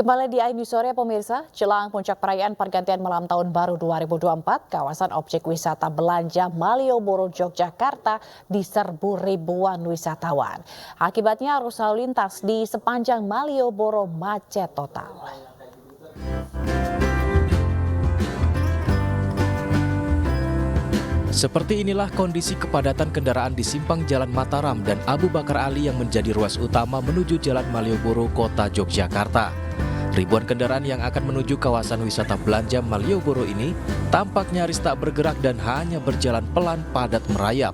Kembali di iNews Sore pemirsa, jelang puncak perayaan pergantian malam tahun baru 2024, kawasan objek wisata belanja Malioboro, Yogyakarta diserbu ribuan wisatawan. Akibatnya arus lalu lintas di sepanjang Malioboro macet total. Seperti inilah kondisi kepadatan kendaraan di simpang Jalan Mataram dan Abu Bakar Ali yang menjadi ruas utama menuju Jalan Malioboro, Kota Yogyakarta. Ribuan kendaraan yang akan menuju kawasan wisata belanja Malioboro ini tampak nyaris tak bergerak dan hanya berjalan pelan padat merayap.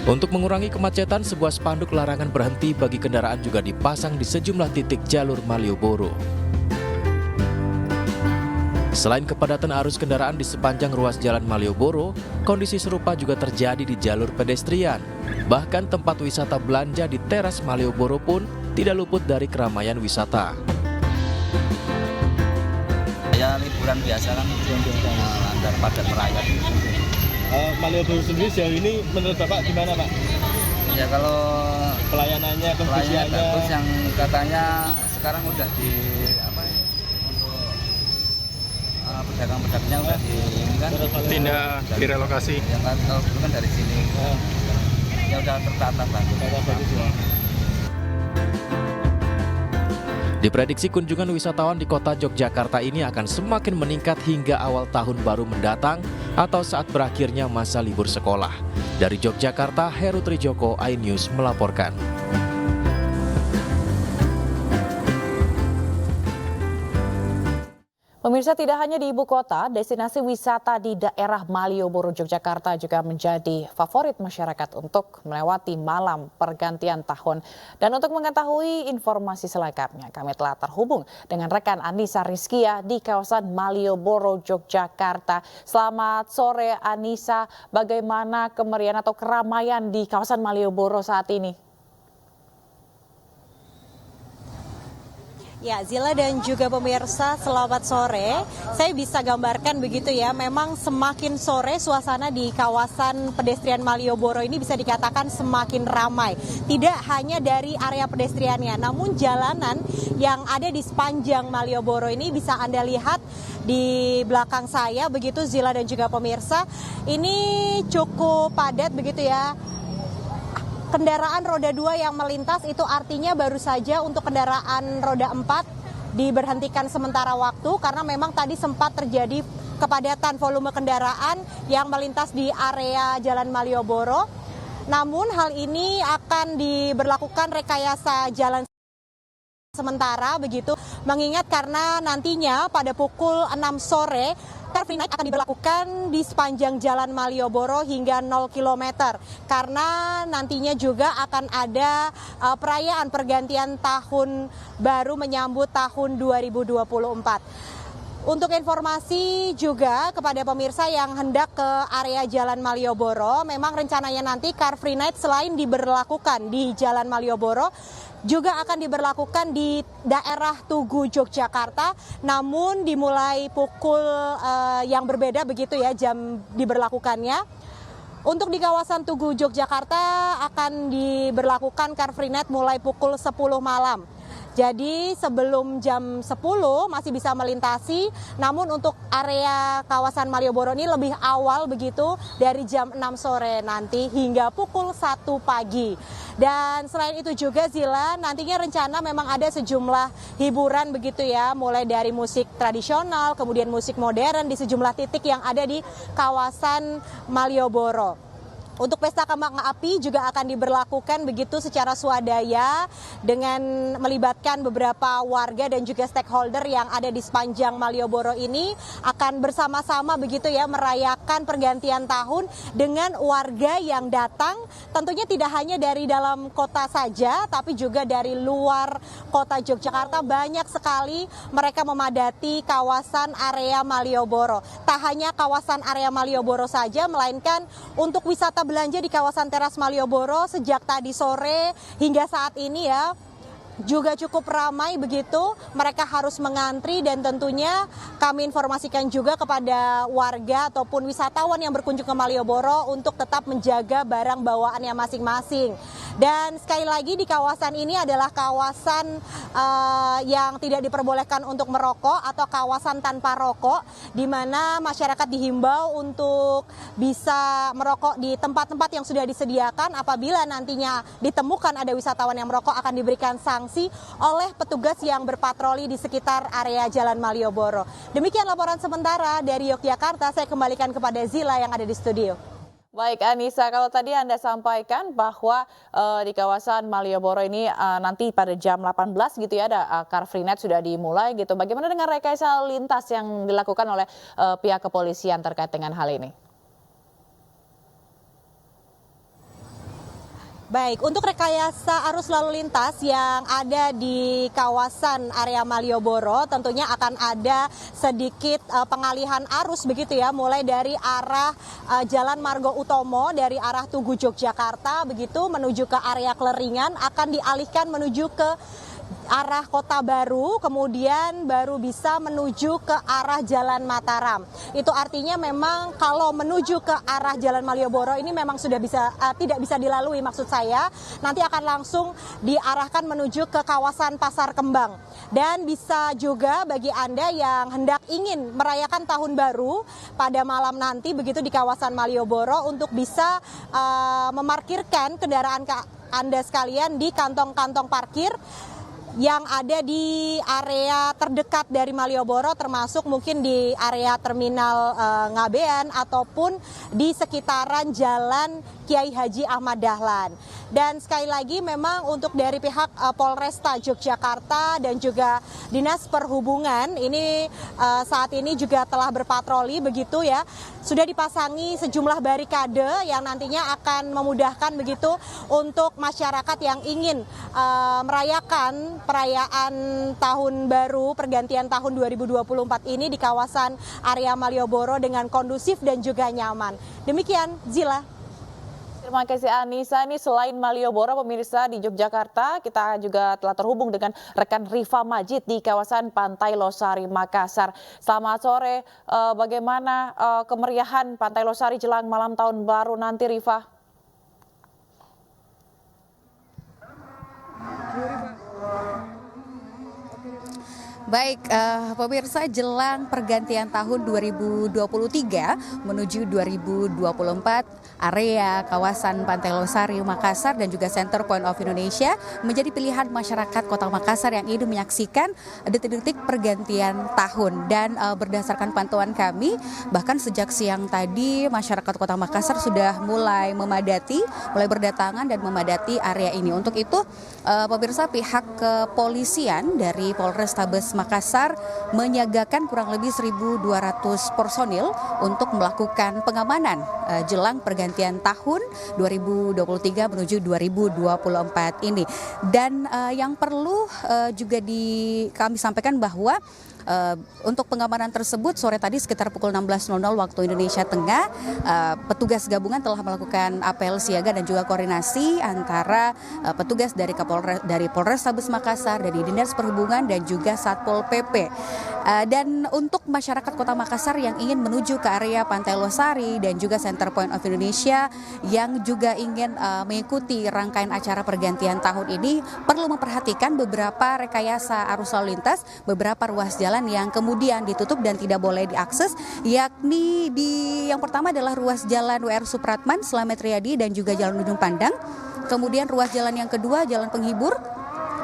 Untuk mengurangi kemacetan, sebuah spanduk larangan berhenti bagi kendaraan juga dipasang di sejumlah titik jalur Malioboro. Selain kepadatan arus kendaraan di sepanjang ruas Jalan Malioboro, kondisi serupa juga terjadi di jalur pedestrian. Bahkan tempat wisata belanja di teras Malioboro pun tidak luput dari keramaian wisata. Ya liburan biasa kan, antar padat merayap. Malioboro sendiri sejauh ini menurut Bapak gimana Pak? Ya kalau Pelayanannya, pelayanan kebersihannya? bagus, yang katanya sekarang udah di pedagang-pedagangnya udah di ini kan, Tindak direlokasi. yang kan kalau dulu kan dari sini ya udah tertata bagus. Diprediksi kunjungan wisatawan di kota Yogyakarta ini akan semakin meningkat hingga awal tahun baru mendatang atau saat berakhirnya masa libur sekolah. Dari Yogyakarta, Heru Trijoko, iNews melaporkan. Pemirsa, tidak hanya di ibu kota, destinasi wisata di daerah Malioboro, Yogyakarta juga menjadi favorit masyarakat untuk melewati malam pergantian tahun. Dan untuk mengetahui informasi selengkapnya, kami telah terhubung dengan rekan Anissa Rizkia di kawasan Malioboro, Yogyakarta. Selamat sore Anissa, bagaimana kemeriahan atau keramaian di kawasan Malioboro saat ini? Ya, Zila dan juga pemirsa, selamat sore. Saya bisa gambarkan begitu ya, memang semakin sore suasana di kawasan pedestrian Malioboro ini bisa dikatakan semakin ramai. Tidak hanya dari area pedestriannya, namun jalanan yang ada di sepanjang Malioboro ini bisa Anda lihat di belakang saya begitu Zila dan juga pemirsa. Ini cukup padat begitu ya. Kendaraan roda 2 yang melintas itu artinya baru saja untuk kendaraan roda 4 diberhentikan sementara waktu karena memang tadi sempat terjadi kepadatan volume kendaraan yang melintas di area Jalan Malioboro. Namun hal ini akan diberlakukan rekayasa jalan sementara begitu, mengingat karena nantinya pada pukul 6 sore Car Free Night akan diberlakukan di sepanjang Jalan Malioboro hingga 0 km karena nantinya juga akan ada perayaan pergantian tahun baru menyambut tahun 2024. Untuk informasi juga kepada pemirsa yang hendak ke area Jalan Malioboro, memang rencananya nanti Car Free Night selain diberlakukan di Jalan Malioboro, juga akan diberlakukan di daerah Tugu, Yogyakarta, namun dimulai pukul yang berbeda begitu ya jam diberlakukannya. Untuk di kawasan Tugu, Yogyakarta akan diberlakukan Car Free Night mulai pukul 10 malam. Jadi sebelum jam 10 masih bisa melintasi, namun untuk area kawasan Malioboro ini lebih awal begitu dari jam 6 sore nanti hingga pukul 1 pagi. Dan selain itu juga Zila, nantinya rencana memang ada sejumlah hiburan begitu ya, mulai dari musik tradisional, kemudian musik modern di sejumlah titik yang ada di kawasan Malioboro. Untuk pesta kembang api juga akan diberlakukan begitu secara swadaya dengan melibatkan beberapa warga dan juga stakeholder yang ada di sepanjang Malioboro ini akan bersama-sama begitu ya merayakan pergantian tahun dengan warga yang datang tentunya tidak hanya dari dalam kota saja tapi juga dari luar kota Yogyakarta. Banyak sekali mereka memadati kawasan area Malioboro. Tak hanya kawasan area Malioboro saja melainkan untuk wisata belanja di kawasan teras Malioboro sejak tadi sore hingga saat ini ya juga cukup ramai begitu. Mereka harus mengantri dan tentunya kami informasikan juga kepada warga ataupun wisatawan yang berkunjung ke Malioboro untuk tetap menjaga barang bawaannya masing-masing. Dan sekali lagi di kawasan ini adalah kawasan yang tidak diperbolehkan untuk merokok atau kawasan tanpa rokok, di mana masyarakat dihimbau untuk bisa merokok di tempat-tempat yang sudah disediakan. Apabila nantinya ditemukan ada wisatawan yang merokok, akan diberikan sanksi oleh petugas yang berpatroli di sekitar area Jalan Malioboro. Demikian laporan sementara dari Yogyakarta. Saya kembalikan kepada Zila yang ada di studio. Baik Anissa, kalau tadi Anda sampaikan bahwa di kawasan Malioboro ini nanti pada jam 18 gitu ya ada Car Free Night sudah dimulai gitu. Bagaimana dengan rekayasa lintas yang dilakukan oleh pihak kepolisian terkait dengan hal ini? Baik, untuk rekayasa arus lalu lintas yang ada di kawasan area Malioboro tentunya akan ada sedikit pengalihan arus begitu ya, mulai dari arah Jalan Margo Utomo dari arah Tugu Yogyakarta begitu menuju ke area Kleringan akan dialihkan menuju ke arah Kota Baru, kemudian baru bisa menuju ke arah Jalan Mataram. Itu artinya memang kalau menuju ke arah Jalan Malioboro ini memang sudah tidak bisa dilalui, maksud saya nanti akan langsung diarahkan menuju ke kawasan Pasar Kembang. Dan bisa juga bagi Anda yang hendak ingin merayakan Tahun Baru pada malam nanti begitu di kawasan Malioboro untuk bisa memarkirkan kendaraan Anda sekalian di kantong-kantong parkir yang ada di area terdekat dari Malioboro, termasuk mungkin di area terminal Ngabean ataupun di sekitaran Jalan Kiai Haji Ahmad Dahlan. Dan sekali lagi memang untuk dari pihak Polresta Yogyakarta dan juga Dinas Perhubungan ini saat ini juga telah berpatroli begitu ya. Sudah dipasangi sejumlah barikade yang nantinya akan memudahkan begitu untuk masyarakat yang ingin merayakan perayaan Tahun Baru pergantian tahun 2024 ini di kawasan area Malioboro dengan kondusif dan juga nyaman. Demikian Zila. Terima kasih Anissa. Ini selain Malioboro pemirsa di Yogyakarta, kita juga telah terhubung dengan rekan Rifa Majid di kawasan Pantai Losari Makassar. Selamat sore, bagaimana kemeriahan Pantai Losari jelang malam Tahun Baru nanti Rifa? Baik, pemirsa, jelang pergantian tahun 2023 menuju 2024, area kawasan Pantai Losari Makassar dan juga Center Point of Indonesia menjadi pilihan masyarakat Kota Makassar yang ingin menyaksikan detik-detik pergantian tahun. Dan berdasarkan pantauan kami, bahkan sejak siang tadi masyarakat Kota Makassar sudah mulai berdatangan dan memadati area ini. Untuk itu, pemirsa, pihak kepolisian dari Polrestabes Makassar menyiagakan kurang lebih 1.200 personil untuk melakukan pengamanan jelang pergantian tahun 2023 menuju 2024 ini. Dan yang perlu juga kami sampaikan bahwa untuk pengamanan tersebut sore tadi sekitar pukul 16.00 waktu Indonesia Tengah, petugas gabungan telah melakukan apel siaga dan juga koordinasi antara petugas dari Polrestabes Makassar, dari Dinas Perhubungan dan juga Satpol PP. Dan untuk masyarakat Kota Makassar yang ingin menuju ke area Pantai Losari dan juga Center Point of Indonesia yang juga ingin mengikuti rangkaian acara pergantian tahun ini perlu memperhatikan beberapa rekayasa arus lalu lintas, beberapa ruas jalan yang kemudian ditutup dan tidak boleh diakses, yakni yang pertama adalah ruas jalan WR Supratman, Slamet Riyadi dan juga Jalan Ujung Pandang. Kemudian ruas jalan yang kedua Jalan Penghibur,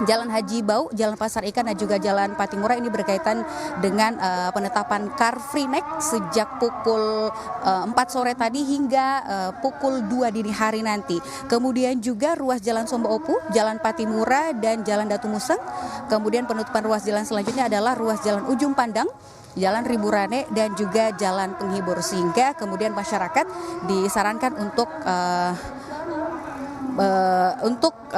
Jalan Haji Bau, Jalan Pasar Ikan dan juga Jalan Patimura. Ini berkaitan dengan penetapan Car Free Night sejak pukul 4 sore tadi hingga pukul 2 dini hari nanti. Kemudian juga ruas Jalan Somba Opu, Jalan Patimura dan Jalan Datu Museng. Kemudian penutupan ruas jalan selanjutnya adalah ruas Jalan Ujung Pandang, Jalan Riburane dan juga Jalan Penghibur, sehingga kemudian masyarakat disarankan untuk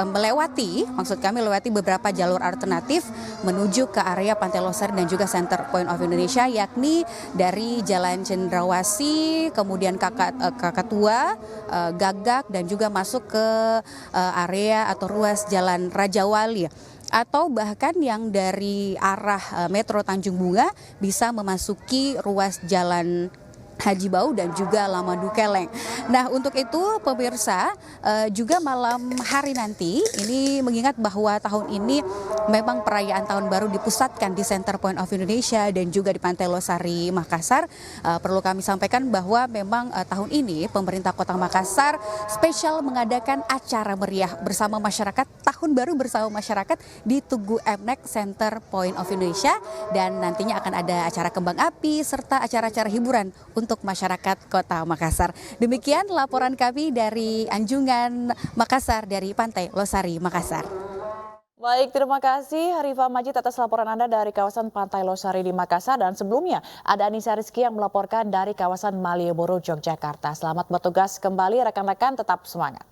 melewati beberapa jalur alternatif menuju ke area Pantai Losari dan juga Center Point of Indonesia, yakni dari Jalan Cendrawasih, kemudian Kakatua, Gagak dan juga masuk ke area atau ruas Jalan Raja Wali. Atau bahkan yang dari arah Metro Tanjung Bunga bisa memasuki ruas Jalan Haji Bau dan juga Lamadu Keleng. Nah, untuk itu pemirsa juga malam hari nanti ini mengingat bahwa tahun ini memang perayaan tahun baru dipusatkan di Center Point of Indonesia dan juga di Pantai Losari Makassar. Perlu kami sampaikan bahwa memang tahun ini pemerintah Kota Makassar spesial mengadakan acara meriah bersama masyarakat, tahun baru bersama masyarakat di Tugu Mnek Center Point of Indonesia, dan nantinya akan ada acara kembang api serta acara-acara hiburan untuk masyarakat Kota Makassar. Demikian laporan kami dari Anjungan Makassar dari Pantai Losari Makassar. Baik, terima kasih Harifa Majid atas laporan Anda dari kawasan Pantai Losari di Makassar, dan sebelumnya ada Anissa Rizky yang melaporkan dari kawasan Malioboro, Yogyakarta. Selamat bertugas kembali rekan-rekan, tetap semangat.